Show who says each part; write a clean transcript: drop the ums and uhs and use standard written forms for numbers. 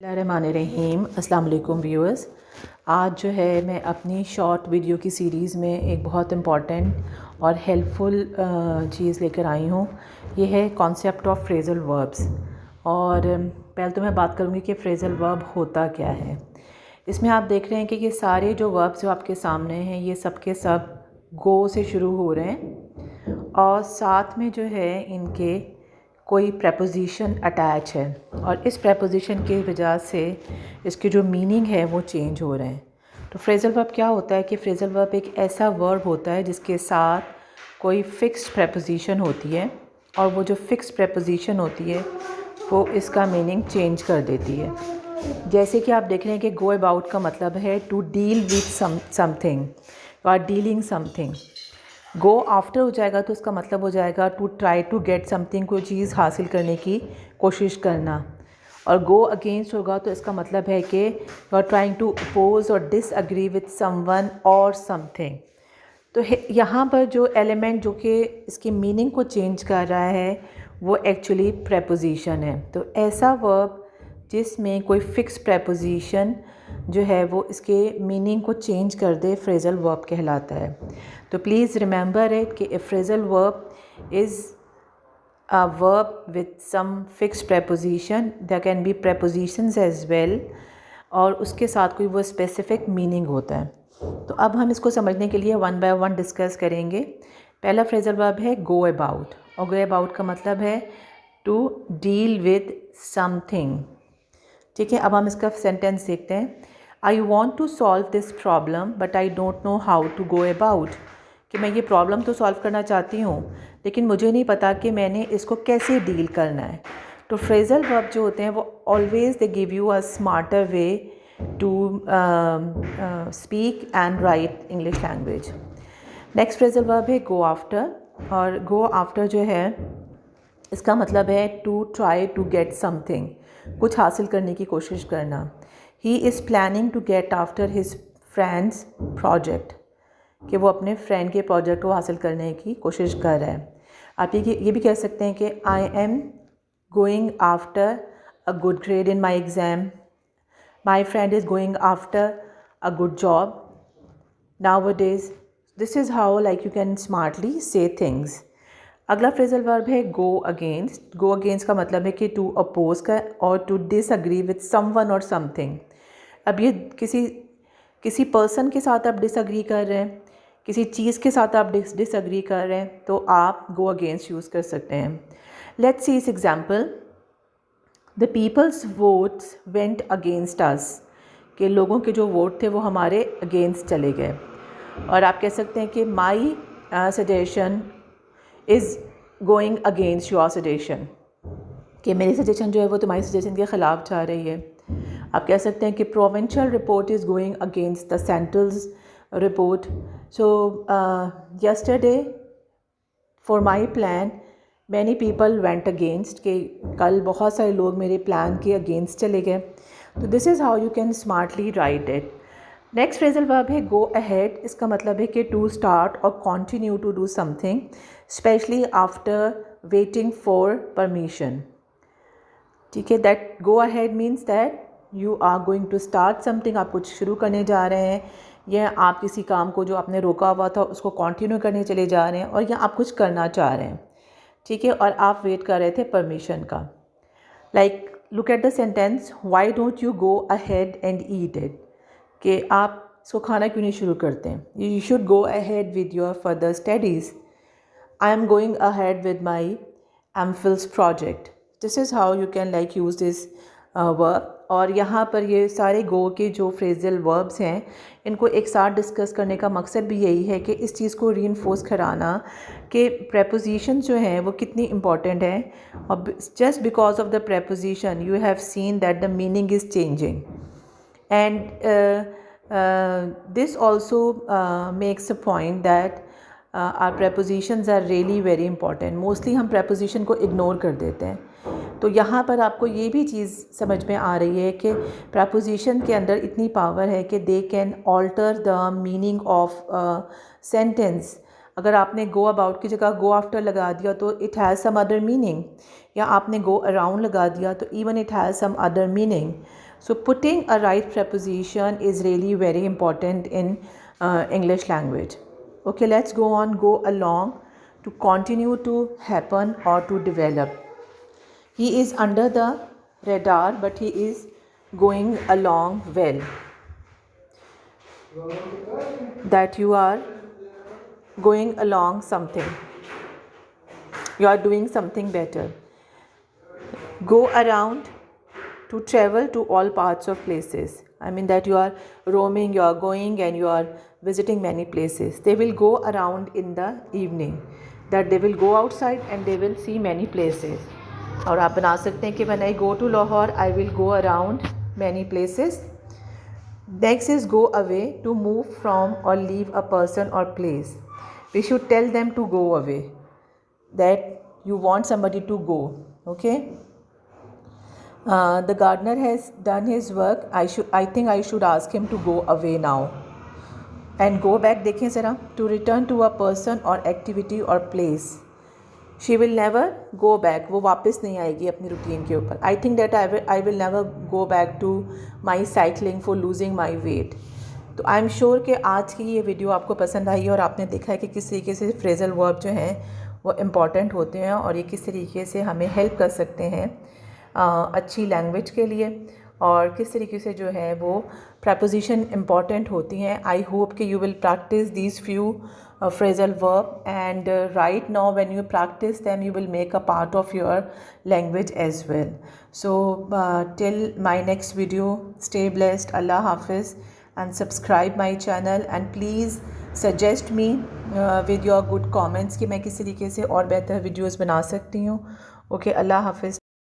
Speaker 1: बिस्मिल्लाहिर्रहमानिर्रहीम। अस्सलाम वालेकुम व्यूअर्स। आज जो है मैं अपनी शॉर्ट वीडियो की सीरीज़ में एक बहुत इम्पॉर्टेंट और हेल्पफुल चीज़ लेकर आई हूँ। ये है कॉन्सेप्ट ऑफ फ्रेज़ल वर्ब्स। और पहले तो मैं बात करूँगी कि फ्रेज़ल वर्ब होता क्या है। इसमें आप देख रहे हैं कि ये सारे जो वर्ब्स जो आपके सामने हैं ये सब के सब गो से शुरू हो रहे हैं और साथ में जो है इनके कोई प्रेपोजिशन अटैच है और इस प्रेपोजिशन की वजह से इसकी जो मीनिंग है वो चेंज हो रहे हैं। तो फ्रेज़ल वर्ब क्या होता है कि फ्रेज़ल वर्ब एक ऐसा वर्ब होता है जिसके साथ कोई फ़िक्स्ड प्रेपोजिशन होती है और वो जो फ़िक्स्ड प्रेपोजिशन होती है वो इसका मीनिंग चेंज कर देती है। जैसे कि आप देख रहे हैं कि गो अबाउट का मतलब है to deal with something, you are dealing something. Go after हो जाएगा तो इसका मतलब हो जाएगा to try to get something, कोई चीज़ हासिल करने की कोशिश करना। और गो अगेंस्ट होगा तो इसका मतलब है कि you are trying to oppose और डिसअग्री विथ समवन और समथिंग। तो यहाँ पर जो एलिमेंट जो कि इसकी मीनिंग को चेंज कर रहा है वो एक्चुअली प्रेपोजिशन है। तो ऐसा वर्ब जिसमें कोई फ़िक्स प्रेपोजिशन जो है वो इसके मीनिंग को चेंज कर दे फ्रेज़ल वर्ब कहलाता है। तो प्लीज़ रिमेंबर इट कि a phrasal verb is a verb with some fixed preposition. There can be prepositions as well और उसके साथ कोई वो स्पेसिफिक मीनिंग होता है। तो अब हम इसको समझने के लिए वन बाय वन डिस्कस करेंगे। पहला फ्रेज़ल वर्ब है गो अबाउट और गो अबाउट का मतलब है टू डील विद समथिंग। ठीक है, अब हम इसका सेंटेंस देखते हैं। I want to solve this problem but I don't know how to go about. कि मैं ये प्रॉब्लम तो सॉल्व करना चाहती हूँ लेकिन मुझे नहीं पता कि मैंने इसको कैसे डील करना है। तो फ्रेज़ल वर्ब जो होते हैं वो always they give you a smarter way to speak and write English language. Next phrasal verb है गो आफ्टर और गो आफ्टर जो है इसका मतलब है to try to get something, कुछ हासिल करने की कोशिश करना। He is planning to get after his friend's project, कि वो अपने फ्रेंड के प्रोजेक्ट को हासिल करने की कोशिश कर रहा है। आप ये भी कह सकते हैं कि आई am going after a good grade in my exam, my friend is going after a good job nowadays. This is how like you can smartly से थिंग्स। अगला फ्रेज़ल वर्ब है गो अगेंस्ट। गो अगेंस्ट का मतलब है कि to oppose का और to disagree with someone और समथिंग। अब ये किसी पर्सन के साथ आप डिसअग्री कर रहे हैं, किसी चीज़ के साथ आप डिसअग्री कर रहे हैं तो आप गो अगेंस्ट यूज़ कर सकते हैं। लेट्स सी इस example. The people's votes went against us, कि लोगों के जो वोट थे वो हमारे अगेंस्ट चले गए। और आप कह सकते हैं कि my suggestion is going against your suggestion, कि मेरी सजेशन जो है वो तुम्हारी सजेशन के ख़िलाफ़ जा रही है। आप कह सकते हैं कि provincial report is going against the centrals report. So yesterday for my plan many people went against, कि कल बहुत सारे लोग मेरे प्लान के अगेंस्ट चले गए। तो this is how you can smartly write it. Next phrasal verb है गो अहेड। इसका मतलब है कि टू स्टार्ट और continue to do something especially after waiting for permission. ठीक है, that go ahead means that you are going to start something, आप कुछ शुरू करने जा रहे हैं या आप किसी काम को जो आपने रोका हुआ था उसको कंटिन्यू करने चले जा रहे हैं और या आप कुछ करना चाह रहे हैं। ठीक है, और आप वेट कर रहे थे परमिशन का। Like look at the sentence, why don't you go ahead and eat it, कि आप इसको खाना क्यों नहीं शुरू करते हैं। You should go ahead with your further studies. I am going ahead with my MPhil's project. This is how you can like use this verb. और यहाँ पर ये सारे गो के जो फ्रेज़ल वर्ब्स हैं इनको एक साथ डिस्कस करने का मकसद भी यही है कि इस चीज़ को रीइंफोर्स कराना कि प्रेपोजिशन जो हैं वो कितनी इम्पॉर्टेंट हैं। और just because of the preposition you have seen that the meaning is changing and this also makes a point that our prepositions are really very important. Mostly हम preposition को ignore कर देते हैं। तो यहाँ पर आपको ये भी चीज़ समझ में आ रही है कि preposition के अंदर इतनी पावर है कि they can alter the meaning of sentence। अगर आपने go about की जगह go after लगा दिया तो it has some other meaning, या आपने go around लगा दिया तो even it has some other meaning। So putting a right preposition is really very important in English language. Okay, let's go on. Go along, to continue to happen or to develop. He is under the radar, but he is going along well. That you are going along something. You are doing something better. Go around, to travel to all parts of places. I mean that you are roaming, you are going and you are visiting many places. They will go around in the evening. That they will go outside and they will see many places. और आप बना सकते हैं कि when I go to Lahore, I will go around many places. Next is go away, to move from or leave a person or place. We should tell them to go away, that you want somebody to go. Okay. The gardener has done his work. I think I should ask him to go away now. And go back, देखें ज़रा, to return to a person or activity or place. She will never go back. वो वापस नहीं आएगी अपनी routine के ऊपर. I think that I will never go back to my cycling for losing my weight. तो आई एम श्योर कि आज की ये वीडियो आपको पसंद आई और आपने देखा है कि किस तरीके से फ्रेजल वर्ब जो हैं वो इम्पॉर्टेंट होते हैं और ये किस तरीके से हमें हेल्प कर सकते हैं अच्छी लैंग्वेज के लिए, और किस तरीके से जो है वो प्रपोजिशन इम्पॉर्टेंट होती हैं. आई होप कि you will practice these few phrasal verb, and right now when you practice them you will make a part of your language as well. So till my next video, stay blessed. Allah Hafiz, and subscribe my channel, and please suggest me with your good comments कि मैं किस तरीके से और बेहतर videos बना सकती हूँ. ओके, अल्लाह हाफिज़.